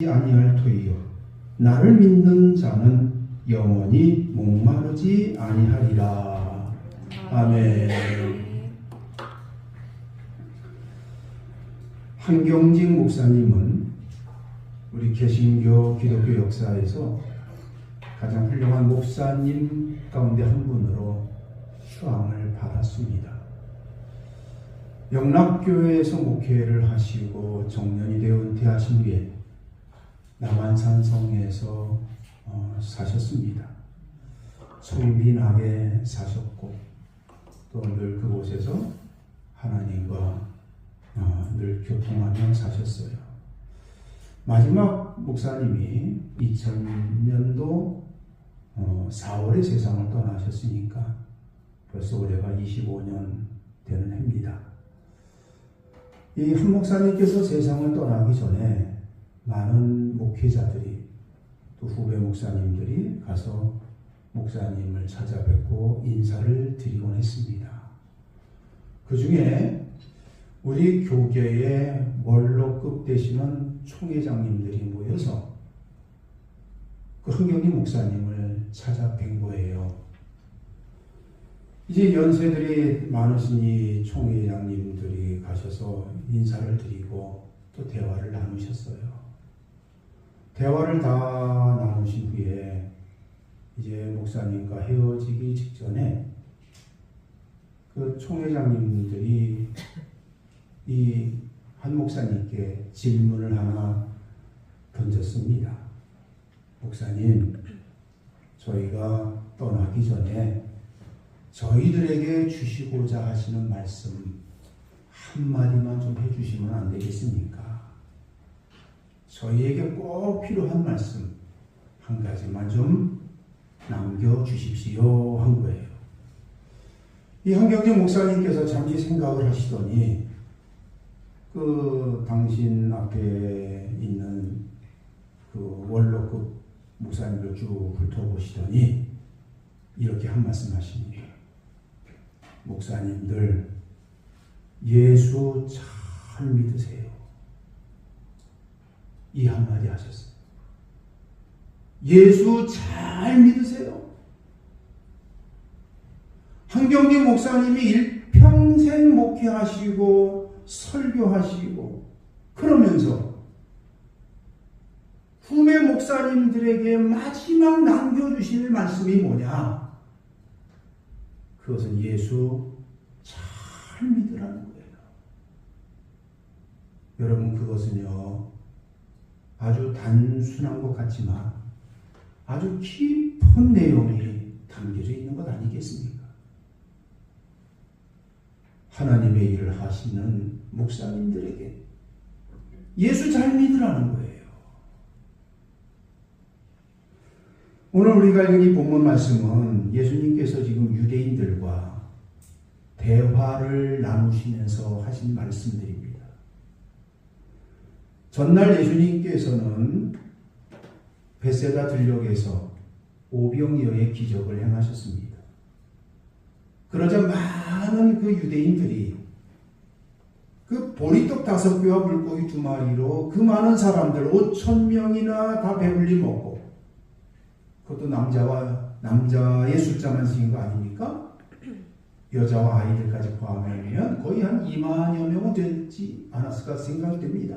아니할 터이요 나를 믿는 자는 영원히 목마르지 아니하리라. 아멘. 한경직 목사님은 우리 개신교 기독교 역사에서 가장 훌륭한 목사님 가운데 한 분으로 수함을 받았습니다. 영락교회에서 목회를 하시고 정년이 되어 은퇴하신 후에 남한산성에서 사셨습니다. 청빈하게 사셨고 또 늘 그곳에서 하나님과 늘 교통하며 사셨어요. 마지막 목사님이 2000년도 4월에 세상을 떠나셨으니까 벌써 올해가 25년 되는 해입니다. 이 한 목사님께서 세상을 떠나기 전에 많은 목회자들이 또 후배 목사님들이 가서 목사님을 찾아뵙고 인사를 드리곤 했습니다. 그 중에 우리 교계의 원로급 되시는 총회장님들이 모여서 그 한경직 목사님을 찾아뵌 거예요. 이제 연세들이 많으신 이 총회장님들이 가셔서 인사를 드리고 또 대화를 나누셨어요. 대화를 다 나누신 후에 이제 목사님과 헤어지기 직전에 그 총회장님들이 이 한 목사님께 질문을 하나 던졌습니다. 목사님, 저희가 떠나기 전에 저희들에게 주시고자 하시는 말씀 한마디만 좀 해주시면 안 되겠습니까? 저희에게 꼭 필요한 말씀 한 가지만 좀 남겨주십시오 한 거예요. 이 한경직 목사님께서 잠시 생각을 하시더니 그 당신 앞에 있는 그 원로급 목사님을 쭉 훑어보시더니 이렇게 한 말씀 하십니다. 목사님들 예수 잘 믿으세요. 이 한마디 하셨어요. 예수 잘 믿으세요. 한경직 목사님이 일평생 목회하시고 설교하시고 그러면서 후배 목사님들에게 마지막 남겨주실 말씀이 뭐냐? 그것은 예수 잘 믿으라는 거예요. 여러분, 그것은요 아주 단순한 것 같지만 아주 깊은 내용이 담겨져 있는 것 아니겠습니까? 하나님의 일을 하시는 목사님들에게 예수 잘 믿으라는 거예요. 오늘 우리가 읽은 이 본문 말씀은 예수님께서 지금 유대인들과 대화를 나누시면서 하신 말씀들입니다. 전날 예수님께서는 베세다 들녘에서 오병이어의 기적을 행하셨습니다. 그러자 많은 그 유대인들이 그 보리떡 5개와 물고기 2마리로 그 많은 사람들 5,000명이나 다 배불리 먹고, 그것도 남자의 숫자만 쓰인 거 아닙니까? 여자와 아이들까지 포함하면 거의 한 2만여 명은 되지 않았을까 생각됩니다.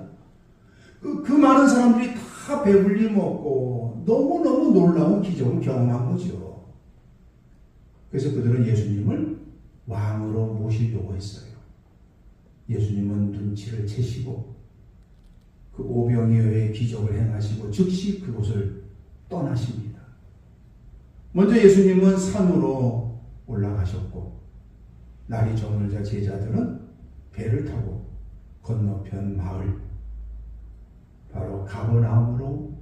그 많은 사람들이 다 배불리 먹고 너무너무 놀라운 기적을 경험한 거죠. 그래서 그들은 예수님을 왕으로 모시려고 했어요. 예수님은 눈치를 채시고 그 오병이어의 기적을 행하시고 즉시 그곳을 떠나십니다. 먼저 예수님은 산으로 올라가셨고 날이 저물자 제자들은 배를 타고 건너편 마을 바로 가버나움으로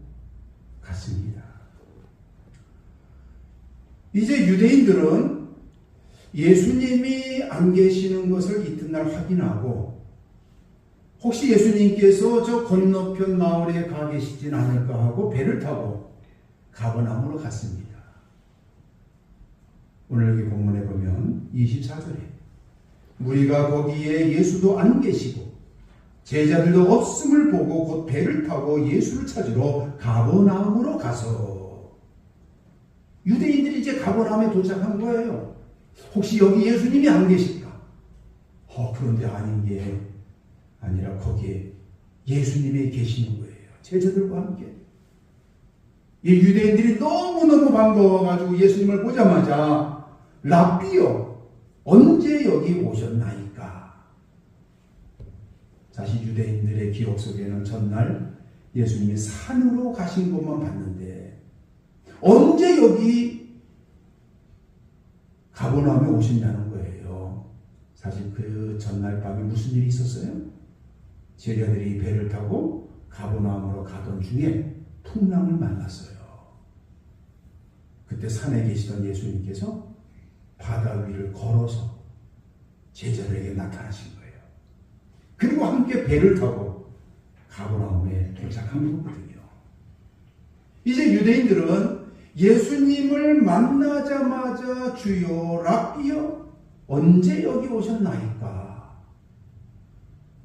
갔습니다. 이제 유대인들은 예수님이 안 계시는 것을 이튿날 확인하고 혹시 예수님께서 저 건너편 마을에 가 계시진 않을까 하고 배를 타고 가버나움으로 갔습니다. 오늘 여기 본문에 보면 24절에 무리가 거기에 예수도 안 계시고 제자들도 없음을 보고 곧 배를 타고 예수를 찾으러 가버나움으로 가서, 유대인들이 이제 가버나움에 도착한 거예요. 혹시 여기 예수님이 안 계실까? 그런데 아닌 게 아니라 거기에 예수님이 계시는 거예요. 제자들과 함께. 이 유대인들이 너무너무 반가워가지고 예수님을 보자마자 랍비요, 언제 여기 오셨나이까? 사실 유대인들의 기억 속에는 전날 예수님이 산으로 가신 것만 봤는데 언제 여기 가버나움에 오셨냐는 거예요. 사실 그 전날 밤에 무슨 일이 있었어요? 제자들이 배를 타고 가버나움으로 가던 중에 풍랑을 만났어요. 그때 산에 계시던 예수님께서 바다 위를 걸어서 제자들에게 나타나신 거예요. 그리고 함께 배를 타고 가버나움에 도착한 거거든요. 이제 유대인들은 예수님을 만나자마자 주여, 랍비여, 언제 여기 오셨나이까?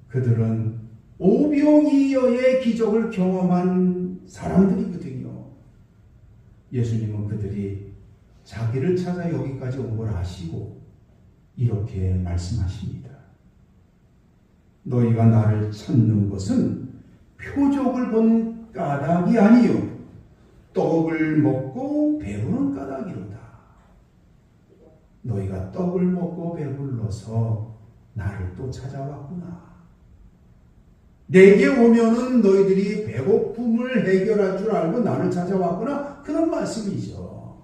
그들은 오병이어의 기적을 경험한 사람들이거든요. 예수님은 그들이 자기를 찾아 여기까지 온 걸 아시고 이렇게 말씀하십니다. 너희가 나를 찾는 것은 표적을 본 까닭이 아니요 떡을 먹고 배부른 까닭이로다. 너희가 떡을 먹고 배불러서 나를 또 찾아왔구나. 내게 오면은 너희들이 배고픔을 해결할 줄 알고 나를 찾아왔구나. 그런 말씀이죠.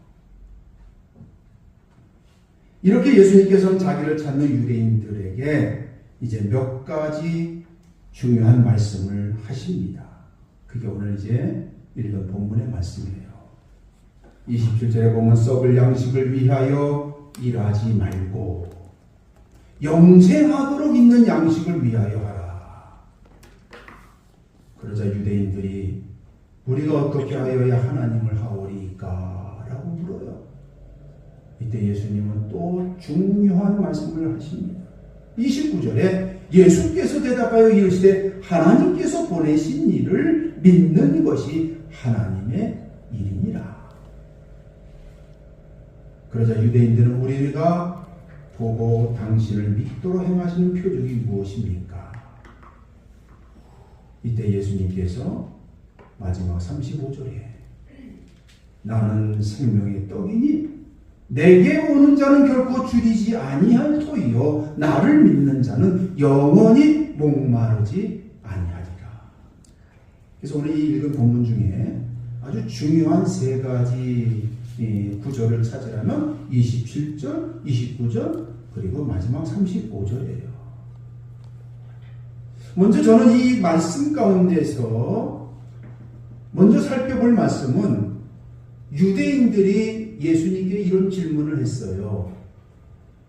이렇게 예수님께서는 자기를 찾는 유대인들에게 이제 몇 가지 중요한 말씀을 하십니다. 그게 오늘 이제 읽은 본문의 말씀이에요. 27절에 보면 썩을 양식을 위하여 일하지 말고 영생하도록 있는 양식을 위하여 하라. 그러자 유대인들이 우리가 어떻게 하여야 하나님을 하오리까? 라고 물어요. 이때 예수님은 또 중요한 말씀을 하십니다. 29절에 예수께서 대답하여 이르시되 하나님께서 보내신 일을 믿는 것이 하나님의 일이니라. 그러자 유대인들은 우리가 보고 당신을 믿도록 행하시는 표적이 무엇입니까? 이때 예수님께서 마지막 35절에 나는 생명의 떡이니 내게 오는 자는 결코 줄이지 아니할 터이요 나를 믿는 자는 영원히 목마르지 아니하리라. 그래서 오늘 이 읽은 본문 중에 아주 중요한 세 가지 구절을 찾으려면 27절, 29절 그리고 마지막 35절이에요. 먼저 저는 이 말씀 가운데서 먼저 살펴볼 말씀은 유대인들이 예수님께 이런 질문을 했어요.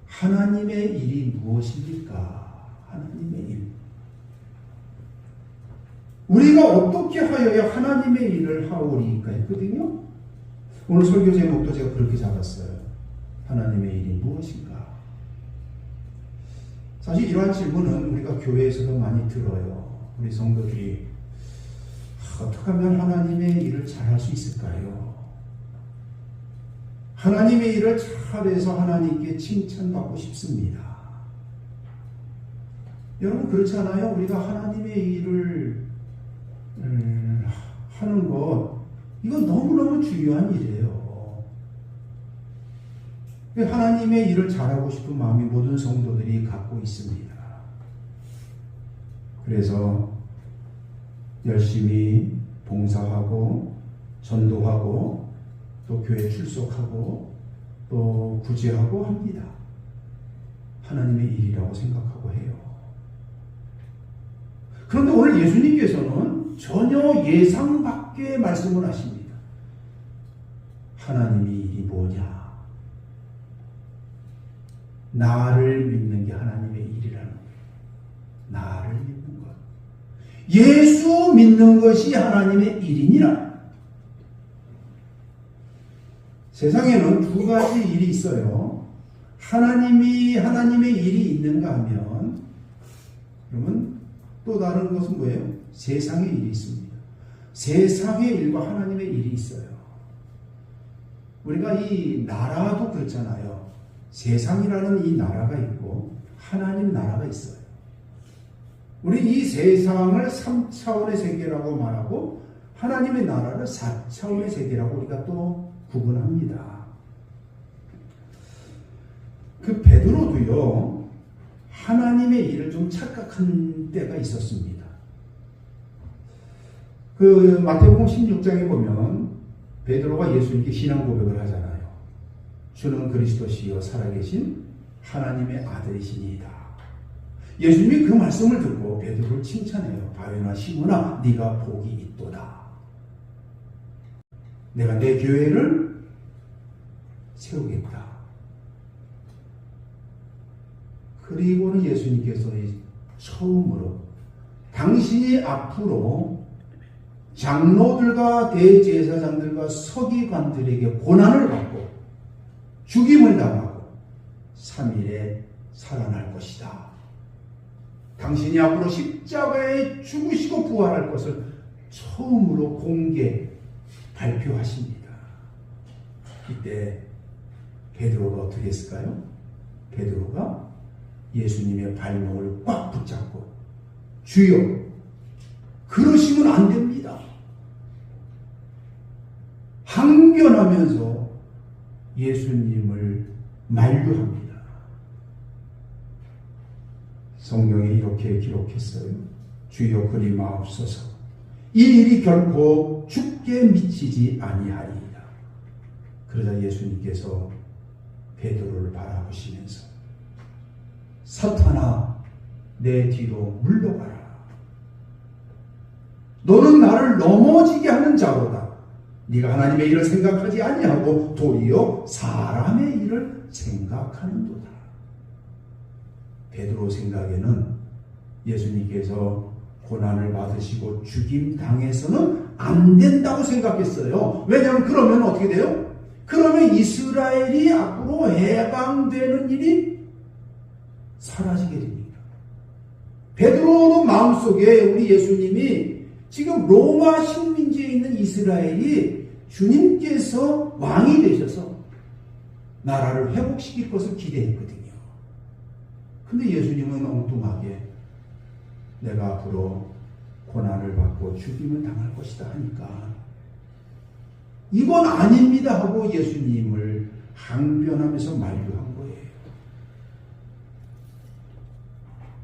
하나님의 일이 무엇입니까? 하나님의 일. 우리가 어떻게 하여야 하나님의 일을 하오리까 했거든요. 오늘 설교 제목도 제가 그렇게 잡았어요. 하나님의 일이 무엇인가? 사실 이러한 질문은 우리가 교회에서도 많이 들어요. 우리 성도들이 어떻게 하면 하나님의 일을 잘할 수 있을까요? 하나님의 일을 잘해서 하나님께 칭찬받고 싶습니다. 여러분 그렇지 않아요? 우리가 하나님의 일을 하는 것 이건 너무너무 중요한 일이에요. 하나님의 일을 잘하고 싶은 마음이 모든 성도들이 갖고 있습니다. 그래서 열심히 봉사하고 전도하고 또 교회 출석하고 또 구제하고 합니다. 하나님의 일이라고 생각하고 해요. 그런데 오늘 예수님께서는 전혀 예상 밖의 말씀을 하십니다. 하나님의 일이 뭐냐? 나를 믿는 게 하나님의 일이라는 거예요. 나를 믿는 것. 예수 믿는 것이 하나님의 일이니라. 세상에는 두 가지 일이 있어요. 하나님의 일이 있는가 하면 그러면 또 다른 것은 뭐예요? 세상의 일이 있습니다. 세상의 일과 하나님의 일이 있어요. 우리가 이 나라도 그렇잖아요. 세상이라는 이 나라가 있고 하나님 나라가 있어요. 우리 이 세상을 3차원의 세계라고 말하고 하나님의 나라를 4차원의 세계라고 우리가 또 구분합니다. 그 베드로도요, 하나님의 일을 좀 착각한 때가 있었습니다. 그 마태복음 16장에 보면 베드로가 예수님께 신앙 고백을 하잖아요. 주는 그리스도시요 살아계신 하나님의 아들이시니이다. 예수님이 그 말씀을 듣고 베드로를 칭찬해요. 바요나 시몬아 네가 복이 있도다. 내가 내 교회를 세우겠다. 그리고는 예수님께서 처음으로 당신이 앞으로 장로들과 대제사장들과 서기관들에게 고난을 받고 죽임을 당하고 3일에 살아날 것이다. 당신이 앞으로 십자가에 죽으시고 부활할 것을 처음으로 공개 발표하십니다. 이때 베드로가 어떻게 했을까요? 베드로가 예수님의 발목을 꽉 붙잡고 주여 그러시면 안 됩니다. 항변하면서 예수님을 만류합니다. 성경에 이렇게 기록했어요. 주여 그리 마옵소서. 이 일이 결코 죽게 미치지 아니하리이다. 그러자 예수님께서 베드로를 바라보시면서 사탄아 내 뒤로 물러가라. 너는 나를 넘어지게 하는 자로다. 네가 하나님의 일을 생각하지 아니하고 도리어 사람의 일을 생각하는도다. 베드로 생각에는 예수님께서 고난을 받으시고 죽임 당해서는 안 된다고 생각했어요. 왜냐하면 그러면 어떻게 돼요? 그러면 이스라엘이 앞으로 해방되는 일이 사라지게 됩니다. 베드로는 마음속에 우리 예수님이 지금 로마 식민지에 있는 이스라엘이 주님께서 왕이 되셔서 나라를 회복시킬 것을 기대했거든요. 근데 예수님은 엉뚱하게 내가 앞으로 고난을 받고 죽임을 당할 것이다 하니까 이건 아닙니다 하고 예수님을 항변하면서 만류한 거예요.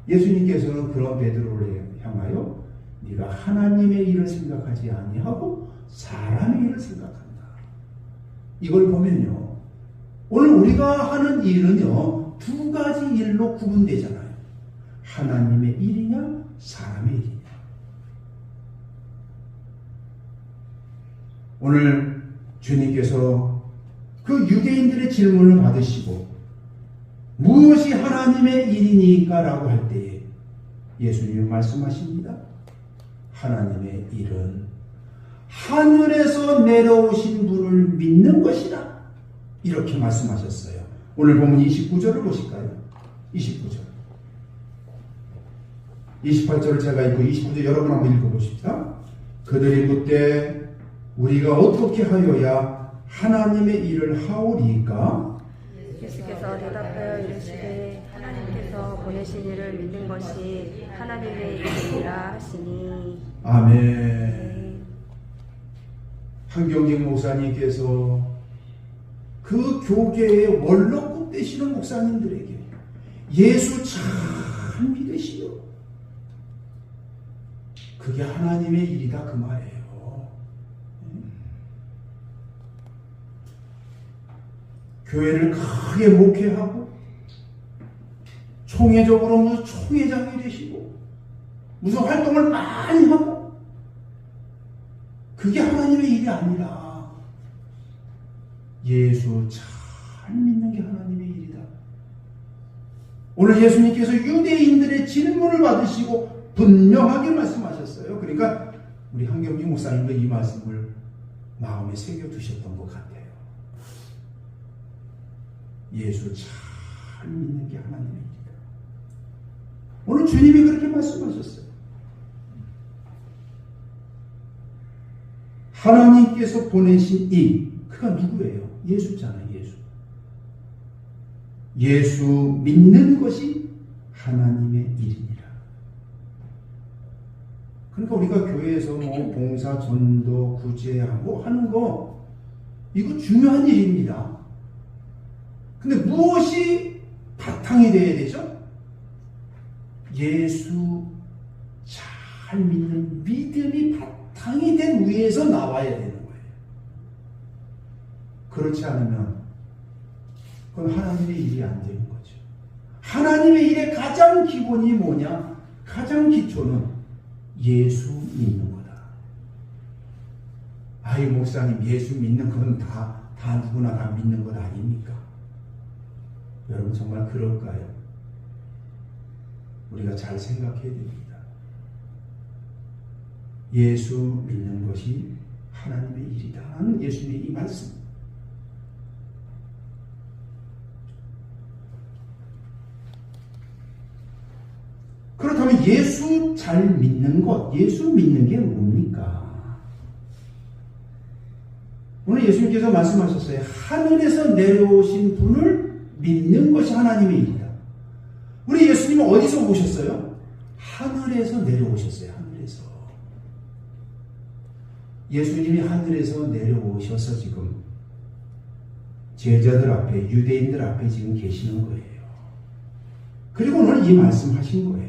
예수님께서는 그런 베드로를 향하여 네가 하나님의 일을 생각하지 아니하고 사람의 일을 생각한다. 이걸 보면요. 오늘 우리가 하는 일은요. 두 가지 일로 구분되잖아요. 하나님의 일이냐 사람의 일이냐. 오늘 주님께서 그 유대인들의 질문을 받으시고 무엇이 하나님의 일이니까 라고 할 때에 예수님은 말씀하십니다. 하나님의 일은 하늘에서 내려오신 분을 믿는 것이다. 이렇게 말씀하셨어요. 오늘 보면 29절을 보실까요? 29절. 28절을 제가 읽고 29절 여러분 한번 읽어보십시다. 그들이 묻되 우리가 어떻게 하여야 하나님의 일을 하오리까? 예수께서 대답하여 이르시되 하나님께서 보내신 이를 믿는 것이 하나님의 일이라 하시니. 아멘. 한경직 목사님께서 그 교계의 원로급 되시는 목사님들에게 예수 잘 믿으시오. 그게 하나님의 일이다 그 말이에요. 교회를 크게 목회하고 총회적으로 무슨 총회장이 되시고 무슨 활동을 많이 하고 그게 하나님의 일이 아니라 예수 잘 믿는 게 하나님의 일이다. 오늘 예수님께서 유대인들의 질문을 받으시고 분명하게 말씀하셨어요. 그러니까 우리 한경직 목사님도 이 말씀을 마음에 새겨두셨던 것 같아요. 예수 잘 믿는 게 하나님의 일이다. 오늘 주님이 그렇게 말씀하셨어요. 하나님께서 보내신 이, 그가 누구예요? 예수잖아요. 예수. 예수 믿는 것이 하나님의 일이니라. 그러니까 우리가 교회에서 뭐 봉사, 전도, 구제하고 하는 거, 이거 중요한 일입니다. 근데 무엇이 바탕이 되어야 되죠? 예수 잘 믿는 믿음이 바탕이 된 위에서 나와야 되는 거예요. 그렇지 않으면 그건 하나님의 일이 안 되는 거죠. 하나님의 일의 가장 기본이 뭐냐? 가장 기초는 예수 믿는 거다. 아이 목사님, 예수 믿는 건 다 누구나 다 믿는 것 아닙니까? 여러분 정말 그럴까요? 우리가 잘 생각해야 됩니다. 예수 믿는 것이 하나님의 일이다 하는 예수님의 이 말씀. 그렇다면 예수 잘 믿는 것, 예수 믿는 게 뭡니까? 오늘 예수님께서 말씀하셨어요. 하늘에서 내려오신 분을 믿는 것이 하나님의 일이다. 우리 예수님은 어디서 오셨어요? 하늘에서 내려오셨어요. 하늘에서. 예수님이 하늘에서 내려오셔서 지금 제자들 앞에, 유대인들 앞에 지금 계시는 거예요. 그리고 오늘 이 말씀 하신 거예요.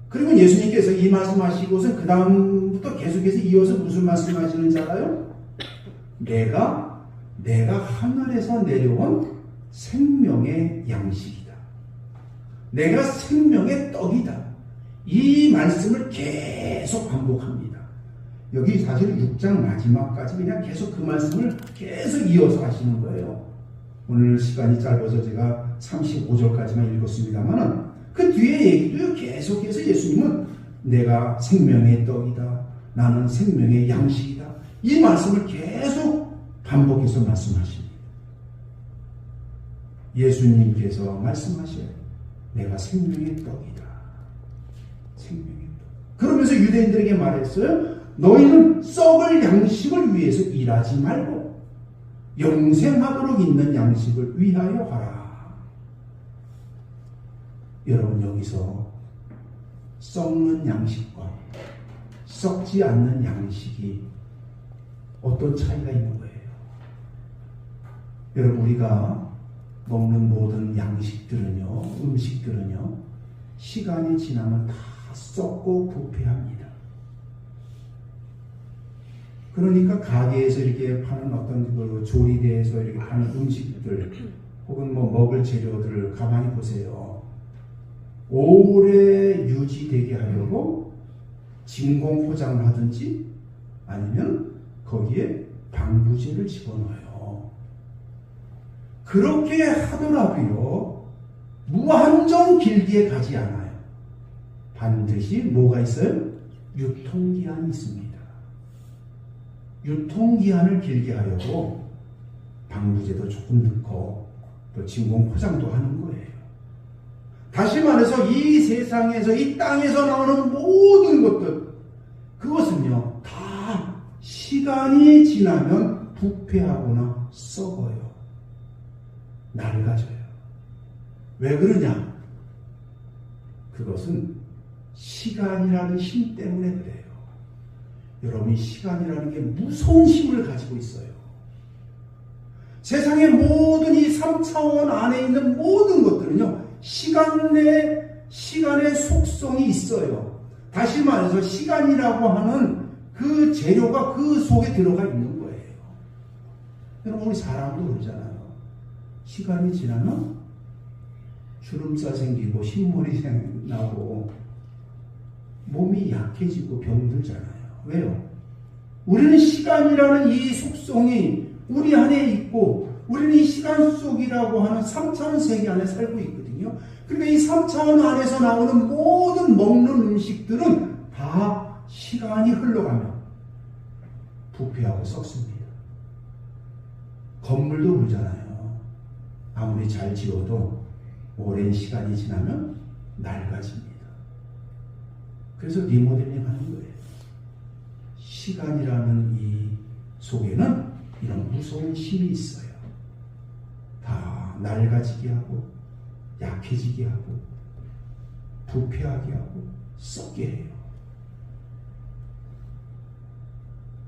그리고 예수님께서 이 말씀 하시고서 그 다음부터 계속해서 이어서 무슨 말씀 하시는지 알아요? 내가 하늘에서 내려온 생명의 양식이다. 내가 생명의 떡이다. 이 말씀을 계속 반복합니다. 여기 사실 6장 마지막까지 그냥 계속 그 말씀을 계속 이어서 하시는 거예요. 오늘 시간이 짧아서 제가 35절까지만 읽었습니다만 그 뒤에 얘기도 계속해서 예수님은 내가 생명의 떡이다. 나는 생명의 양식이다. 이 말씀을 계속 반복해서 말씀하십니다. 예수님께서 말씀하셔요. 내가 생명의 떡이다. 생명의 떡. 그러면서 유대인들에게 말했어요. 너희는 썩을 양식을 위해서 일하지 말고 영생하도록 있는 양식을 위하여 하라. 여러분 여기서 썩는 양식과 썩지 않는 양식이 어떤 차이가 있는 거예요? 여러분 우리가 먹는 모든 양식들은요, 음식들은요, 시간이 지나면 다 썩고 부패합니다. 그러니까 가게에서 이렇게 파는 어떤 그 조리대에서 이렇게 파는 음식들 혹은 뭐 먹을 재료들을 가만히 보세요. 오래 유지되게 하려고 진공 포장을 하든지 아니면 거기에 방부제를 집어넣어요. 그렇게 하더라도요, 무한정 길게 가지 않아요. 반드시 뭐가 있어요? 유통기한이 있습니다. 유통기한을 길게 하려고 방부제도 조금 넣고 또 진공 포장도 하는 거예요. 다시 말해서 이 세상에서 이 땅에서 나오는 모든 것들 그것은요 다 시간이 지나면 부패하거나 썩어요. 낡아져요. 왜 그러냐? 그것은 시간이라는 힘 때문에 그래요. 여러분이 시간이라는 게 무서운 힘을 가지고 있어요. 세상의 모든 이 3차원 안에 있는 모든 것들은요 시간의 속성이 있어요. 다시 말해서 시간이라고 하는 그 재료가 그 속에 들어가 있는 거예요. 여러분 우리 사람도 그러잖아요. 시간이 지나면 주름살 생기고 흰머리 나고 몸이 약해지고 병들잖아요. 왜요? 우리는 시간이라는 이 속성이 우리 안에 있고 우리는 이 시간 속이라고 하는 3차원 세계 안에 살고 있거든요. 그러니까 이 3차원 안에서 나오는 모든 먹는 음식들은 다 시간이 흘러가면 부패하고 썩습니다. 건물도 그러잖아요. 아무리 잘 지어도 오랜 시간이 지나면 낡아집니다. 그래서 리모델링 하는 거예요. 시간이라는 이 속에는 이런 무서운 힘이 있어요. 다 낡아지게 하고 약해지게 하고 부패하게 하고 썩게 해요.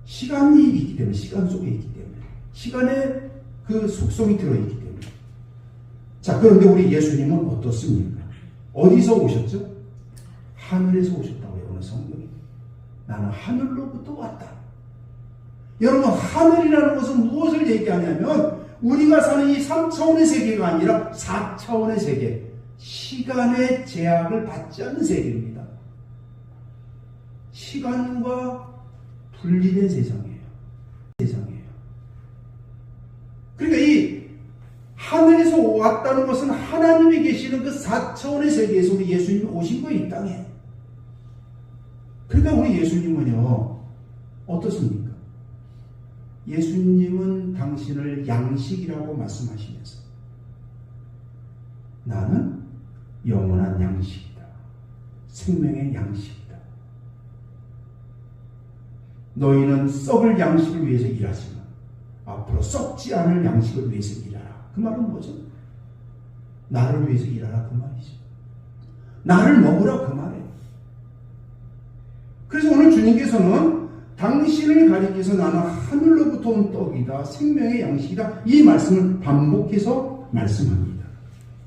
시간이 있기 때문에, 시간 속에 있기 때문에, 시간에 그 속성이 들어있기 때문에. 자, 그런데 우리 예수님은 어떻습니까? 어디서 오셨죠? 하늘에서 오셨다고요, 오늘 성경이. 나는 하늘로부터 왔다. 여러분, 하늘이라는 것은 무엇을 얘기하냐면 우리가 사는 이 3차원의 세계가 아니라 4차원의 세계, 시간의 제약을 받지 않는 세계입니다. 시간과 분리된 세상이에요. 그러니까 이 하늘에서 왔다는 것은 하나님이 계시는 그 4차원의 세계에서 우리 예수님이 오신 거예요, 이 땅에. 그러니까 우리 예수님은요, 어떻습니까? 예수님은 당신을 양식이라고 말씀하시면서 나는 영원한 양식이다. 생명의 양식이다. 너희는 썩을 양식을 위해서 일하지만 앞으로 썩지 않을 양식을 위해서 일하라. 그 말은 뭐죠? 나를 위해서 일하라 그 말이죠. 나를 먹으라 그 말이에요. 그래서 오늘 주님께서는 당신을 가리켜서 나는 하늘로부터 온 떡이다. 생명의 양식이다. 이 말씀을 반복해서 말씀합니다.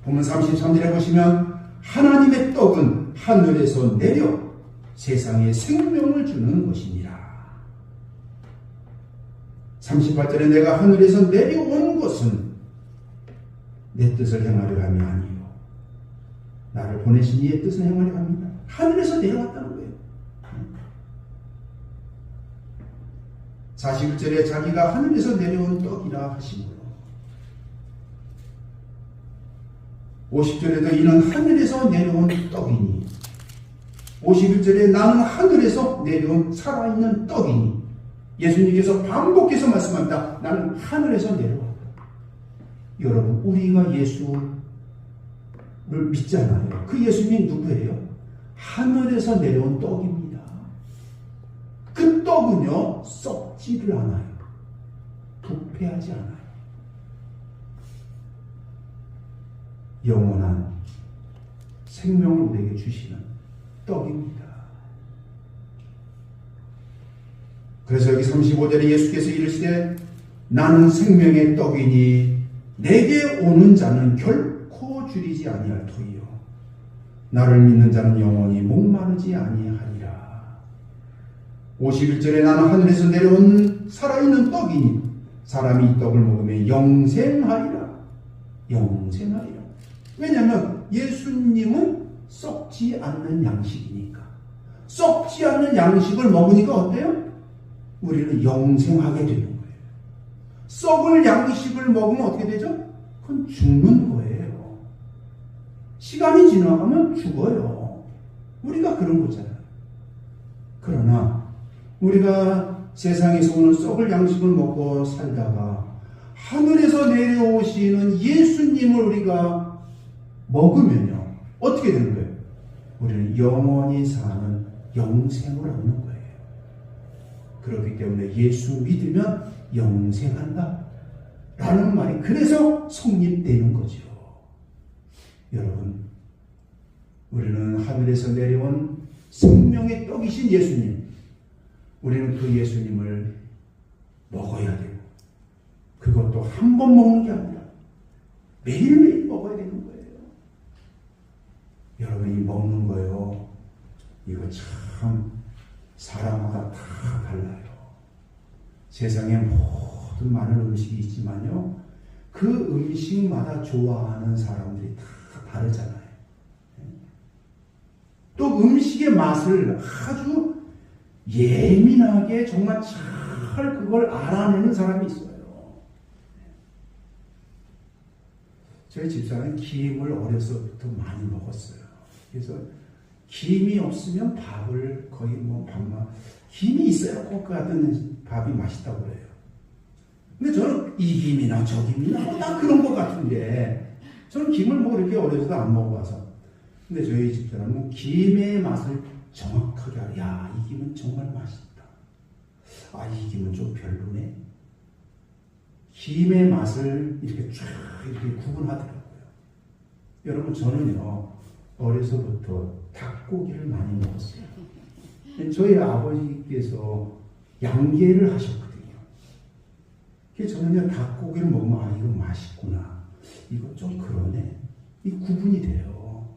보면 33절에 보시면 하나님의 떡은 하늘에서 내려 세상에 생명을 주는 것이니라. 38절에 내가 하늘에서 내려온 것은 내 뜻을 행하려 함이 아니요 나를 보내신 이의 뜻을 행하려 합니다. 하늘에서 내려왔다는 거예요. 41절에 자기가 하늘에서 내려온 떡이라 하시므로 50절에도 이는 하늘에서 내려온 떡이니 51절에 나는 하늘에서 내려온 살아있는 떡이니 예수님께서 반복해서 말씀합니다. 나는 하늘에서 내려왔다. 여러분, 우리가 예수를 믿잖아요. 그 예수님이 누구예요? 하늘에서 내려온 떡입니다. 그 떡은요, 썩지를 않아요. 부패하지 않아요. 영원한 생명을 우리에게 주시는 떡입니다. 그래서 여기 35절에 예수께서 이르시되 나는 생명의 떡이니 내게 오는 자는 결코 줄이지 아니할 터이요 나를 믿는 자는 영원히 목마르지 아니하리라. 51절에 나는 하늘에서 내려온 살아있는 떡이니 사람이 이 떡을 먹으면 영생하리라. 영생하리라. 왜냐하면 예수님은 썩지 않는 양식이니까. 썩지 않는 양식을 먹으니까 어때요? 우리는 영생하게 되는 거예요. 썩을 양식을 먹으면 어떻게 되죠? 그건 죽는 거예요. 시간이 지나가면 죽어요. 우리가 그런 거잖아요. 그러나 우리가 세상에서 오는 썩을 양식을 먹고 살다가 하늘에서 내려오시는 예수님을 우리가 먹으면요. 어떻게 되는 거예요? 우리는 영원히 사는 영생을 얻는 거예요. 그렇기 때문에 예수 믿으면 영생한다 라는 말이 그래서 성립되는 거죠. 여러분, 우리는 하늘에서 내려온 생명의 떡이신 예수님, 우리는 그 예수님을 먹어야 되고 그것도 한 번 먹는 게 아니라 매일매일 먹어야 되는 거예요. 여러분이 먹는 거요, 이거 참 사람마다 다 달라요. 세상에 모든 많은 음식이 있지만요, 그 음식마다 좋아하는 사람들이 다 다르잖아요. 또 음식의 맛을 아주 예민하게 정말 잘 그걸 알아내는 사람이 있어요. 저희 집사는 김을 어려서부터 많이 먹었어요. 그래서 김이 없으면 밥을 거의 밥만, 김이 있어야 꼭 그 같은 밥이 맛있다고 그래요. 근데 저는 이 김이나 저 김이나 다 그런 것 같은데, 저는 김을 이렇게 어려서도 안 먹어봐서. 근데 저희 집사람은 김의 맛을 정확하게 알아. 야, 이 김은 정말 맛있다. 아, 이 김은 좀 별로네. 김의 맛을 이렇게 쫙 이렇게 구분하더라고요. 여러분, 저는요, 어려서부터 닭고기를 많이 먹었어요. 저희 아버지께서 양계를 하셨거든요. 그래서 저는요, 닭고기를 먹으면, 아, 이거 맛있구나. 이거 좀 그러네. 이 구분이 돼요.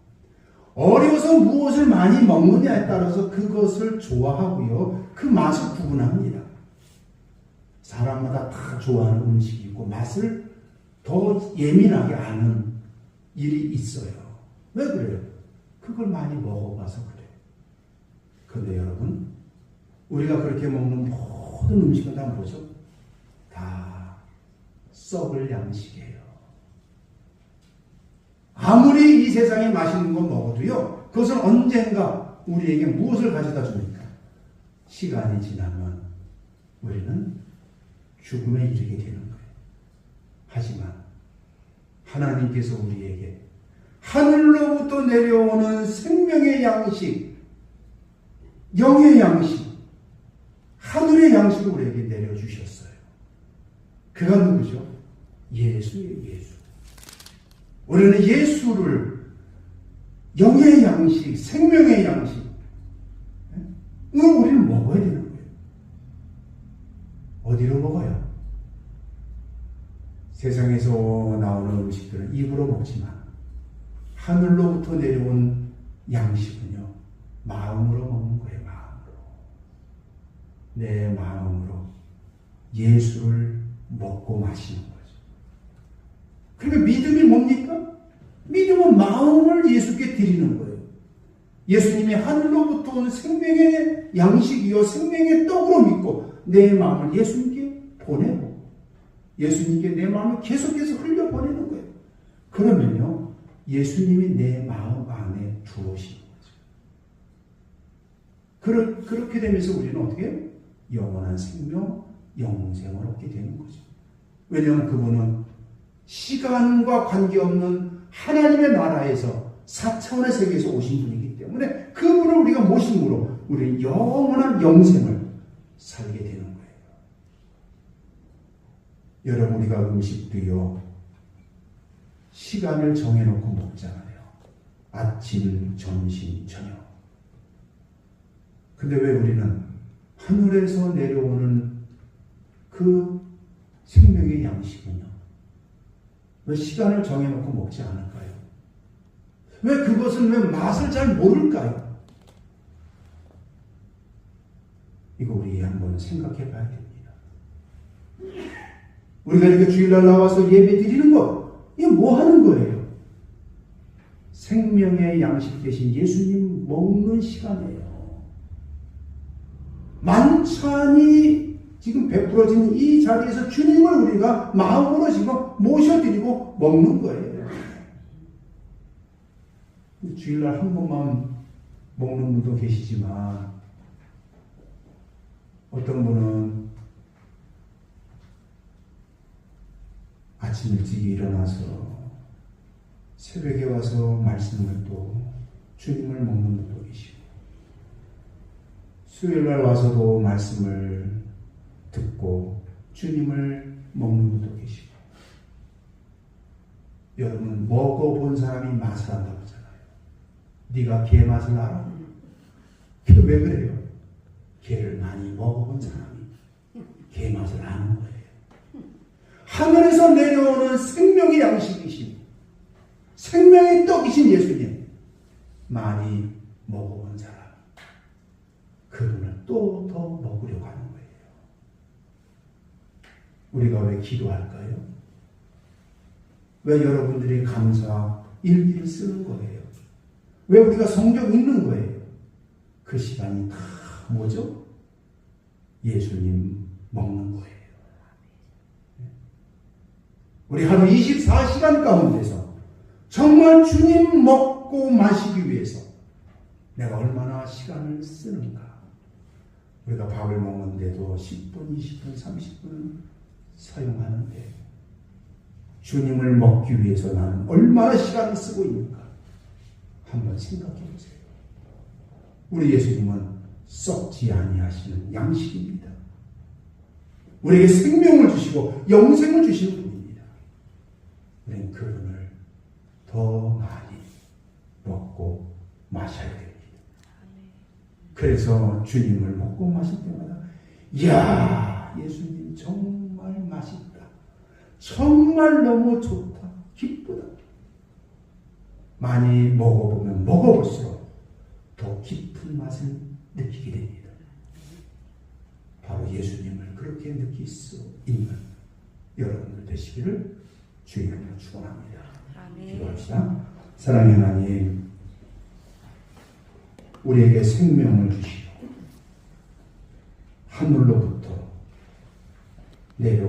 어려서 무엇을 많이 먹느냐에 따라서 그것을 좋아하고요. 그 맛을 구분합니다. 사람마다 다 좋아하는 음식이 있고 맛을 더 예민하게 아는 일이 있어요. 왜 그래요? 그걸 많이 먹어봐서 그래요. 그런데 여러분, 우리가 그렇게 먹는 모든 음식은 다 뭐죠? 다 썩을 양식이에요. 아무리 이 세상에 맛있는 거 먹어도요, 그것은 언젠가 우리에게 무엇을 가져다 줍니까? 시간이 지나면 우리는 죽음에 이르게 되는 거예요. 하지만 하나님께서 우리에게 하늘로부터 내려오는 생명의 양식, 영의 양식, 하늘의 양식을 우리에게 내려주셨어요. 그가 누구죠? 예수예요, 예수. 우리는 예수를 영의 양식, 생명의 양식, 우리는 먹어야 되는 거예요. 어디로 먹어요? 세상에서 나오는 음식들은 입으로 먹지만 하늘로부터 내려온 양식은요, 마음으로 먹는 거예요. 마음으로. 내 마음으로 예수를 먹고 마시는 거죠. 그러니까 믿음이 뭡니까? 믿음은 마음을 예수께 드리는 거예요. 예수님이 하늘로부터 온 생명의 양식이요 생명의 떡으로 믿고 내 마음을 예수님께 보내고 예수님께 내 마음을 계속해서 흘려보내는 거예요. 그러면요, 예수님이 내 마음 안에 들어오시는 거죠. 그렇게 되면서 우리는 어떻게 해요? 영원한 생명, 영생을 얻게 되는 거죠. 왜냐하면 그분은 시간과 관계없는 하나님의 나라에서 4차원의 세계에서 오신 분이기 때문에 그분을 우리가 모심으로 우리는 영원한 영생을 살게 되는 거예요. 여러분, 우리가 음식도요, 시간을 정해놓고 먹잖아요. 아침, 점심, 저녁. 근데 왜 우리는 하늘에서 내려오는 그 생명의 양식은요, 왜 시간을 정해놓고 먹지 않을까요? 왜 그것은 왜 맛을 잘 모를까요? 이거 우리 한번 생각해 봐야 됩니다. 우리가 이렇게 주일날 나와서 예배 드리는 거, 이게 뭐 하는 거예요? 생명의 양식 대신 예수님 먹는 시간이에요. 만찬이 지금 베풀어진 이 자리에서 주님을 우리가 마음으로 지금 모셔드리고 먹는 거예요. 주일날 한 번만 먹는 분도 계시지만 어떤 분은 아침 일찍 일어나서 새벽에 와서 말씀을 또 주님을 먹는 분도 계시고 수요일날 와서도 말씀을 듣고 주님을 먹는 분도 계시고 여러분, 먹어본 사람이 맛을 안다고 하잖아요. 네가 게 맛을 알아? 왜 그래요? 게를 많이 먹어본 사람이 게 맛을 아는 거예요. 하늘에서 내려오는 생명의 양식이신, 생명의 떡이신 예수님 많이 먹어본 사람, 그분을 또 더 먹으려고 하는 거예요. 우리가 왜 기도할까요? 왜 여러분들이 감사 일기를 쓰는 거예요? 왜 우리가 성경 읽는 거예요? 그 시간이 다 뭐죠? 예수님 먹는 거예요. 우리 하루 24시간 가운데서 정말 주님 먹고 마시기 위해서 내가 얼마나 시간을 쓰는가. 우리가 밥을 먹는데도 10분, 20분, 30분 사용하는데 주님을 먹기 위해서 나는 얼마나 시간을 쓰고 있는가. 한번 생각해 보세요. 우리 예수님은 썩지 아니하시는 양식입니다. 우리에게 생명을 주시고 영생을 주시는 분입니다. 우리는 그분을 더 많이 먹고 마셔야 됩니다. 그래서 주님을 먹고 마실 때마다 이야, 예수님 정말 맛있다. 정말 너무 좋다. 기쁘다. 많이 먹어보면 먹어볼수록 더 깊은 맛을 느끼게 됩니다. 바로 예수님을 그렇게 느낄 수 있는 여러분들 되시기를 주님으로 축원합니다. 기도합시다. 사랑의 하나님, 우리에게 생명을 주시고 하늘로부터 내려